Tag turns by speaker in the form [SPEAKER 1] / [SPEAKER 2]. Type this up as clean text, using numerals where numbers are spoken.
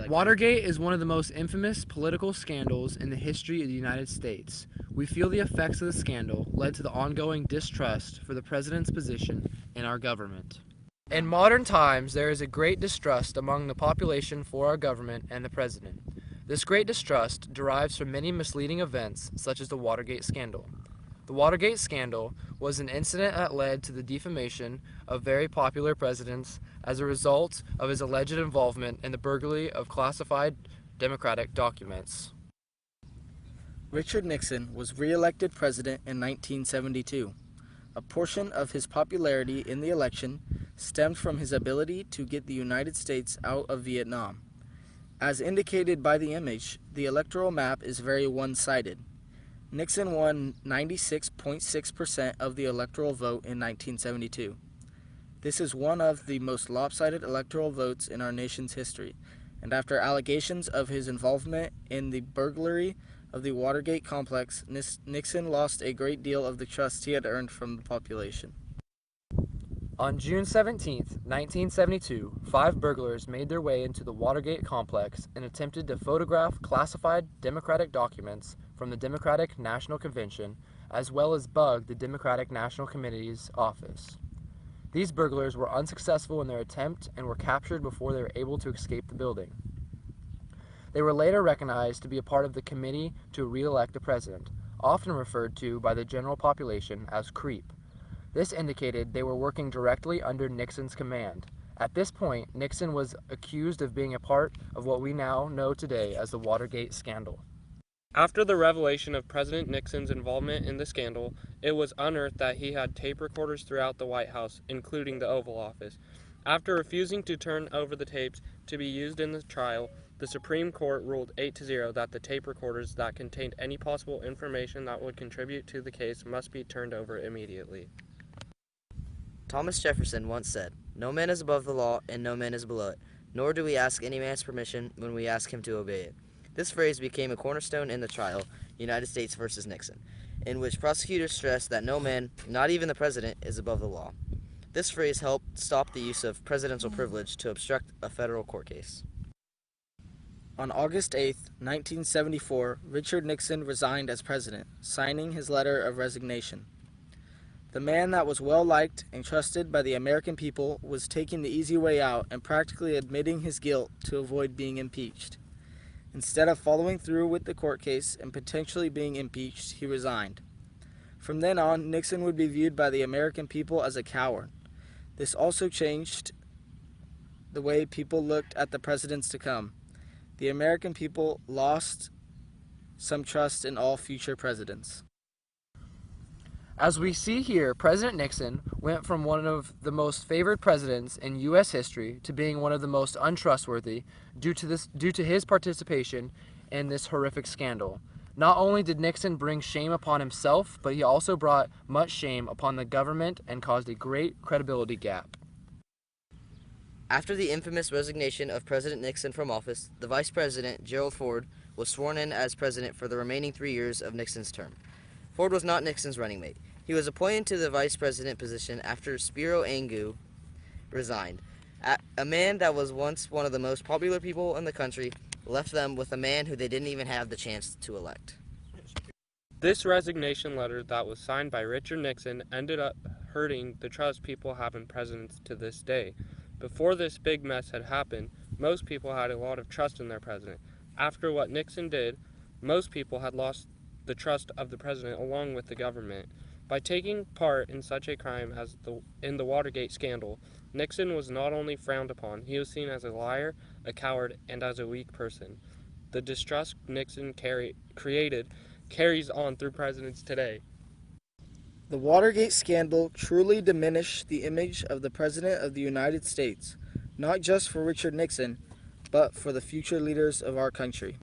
[SPEAKER 1] Watergate is one of the most infamous political scandals in the history of the United States. We feel the effects of the scandal led to the ongoing distrust for the president's position in our government. In modern times, there is a great distrust among the population for our government and the president. This great distrust derives from many misleading events, such as the Watergate scandal. The Watergate scandal was an incident that led to the defamation of very popular presidents as a result of his alleged involvement in the burglary of classified Democratic documents.
[SPEAKER 2] Richard Nixon was re-elected president in 1972. A portion of his popularity in the election stemmed from his ability to get the United States out of Vietnam. As indicated by the image, the electoral map is very one-sided. Nixon won 96.6% of the electoral vote in 1972. This is one of the most lopsided electoral votes in our nation's history, and after allegations of his involvement in the burglary of the Watergate complex, Nixon lost a great deal of the trust he had earned from the population.
[SPEAKER 1] On June 17, 1972, 5 burglars made their way into the Watergate complex and attempted to photograph classified Democratic documents from the Democratic National Convention, as well as bug the Democratic National Committee's office. These burglars were unsuccessful in their attempt and were captured before they were able to escape the building. They were later recognized to be a part of the Committee to Re-elect the President, often referred to by the general population as CREEP. This indicated they were working directly under Nixon's command. At this point, Nixon was accused of being a part of what we now know today as the Watergate scandal.
[SPEAKER 3] After the revelation of President Nixon's involvement in the scandal, it was unearthed that he had tape recorders throughout the White House, including the Oval Office. After refusing to turn over the tapes to be used in the trial, the Supreme Court ruled 8-0 that the tape recorders that contained any possible information that would contribute to the case must be turned over immediately.
[SPEAKER 4] Thomas Jefferson once said, "No man is above the law, and no man is below it, nor do we ask any man's permission when we ask him to obey it." This phrase became a cornerstone in the trial, United States versus Nixon, in which prosecutors stressed that no man, not even the president, is above the law. This phrase helped stop the use of presidential privilege to obstruct a federal court case.
[SPEAKER 2] On August 8, 1974, Richard Nixon resigned as president, signing his letter of resignation. The man that was well-liked and trusted by the American people was taking the easy way out and practically admitting his guilt to avoid being impeached. Instead of following through with the court case and potentially being impeached, he resigned. From then on, Nixon would be viewed by the American people as a coward. This also changed the way people looked at the presidents to come. The American people lost some trust in all future presidents.
[SPEAKER 1] As we see here, President Nixon went from one of the most favored presidents in U.S. history to being one of the most untrustworthy due to his participation in this horrific scandal. Not only did Nixon bring shame upon himself, but he also brought much shame upon the government and caused a great credibility gap.
[SPEAKER 4] After the infamous resignation of President Nixon from office, the Vice President, Gerald Ford, was sworn in as president for the remaining 3 years of Nixon's term. Ford was not Nixon's running mate. He was appointed to the vice president position after Spiro Agnew resigned. A man that was once one of the most popular people in the country left them with a man who they didn't even have the chance to elect.
[SPEAKER 3] This resignation letter that was signed by Richard Nixon ended up hurting the trust people have in presidents to this day. Before this big mess had happened, most people had a lot of trust in their president. After what Nixon did, most people had lost the trust of the president along with the government. By taking part in such a crime as in the Watergate scandal, Nixon was not only frowned upon, he was seen as a liar, a coward, and as a weak person. The distrust Nixon created carries on through presidents today.
[SPEAKER 2] The Watergate scandal truly diminished the image of the President of the United States, not just for Richard Nixon, but for the future leaders of our country.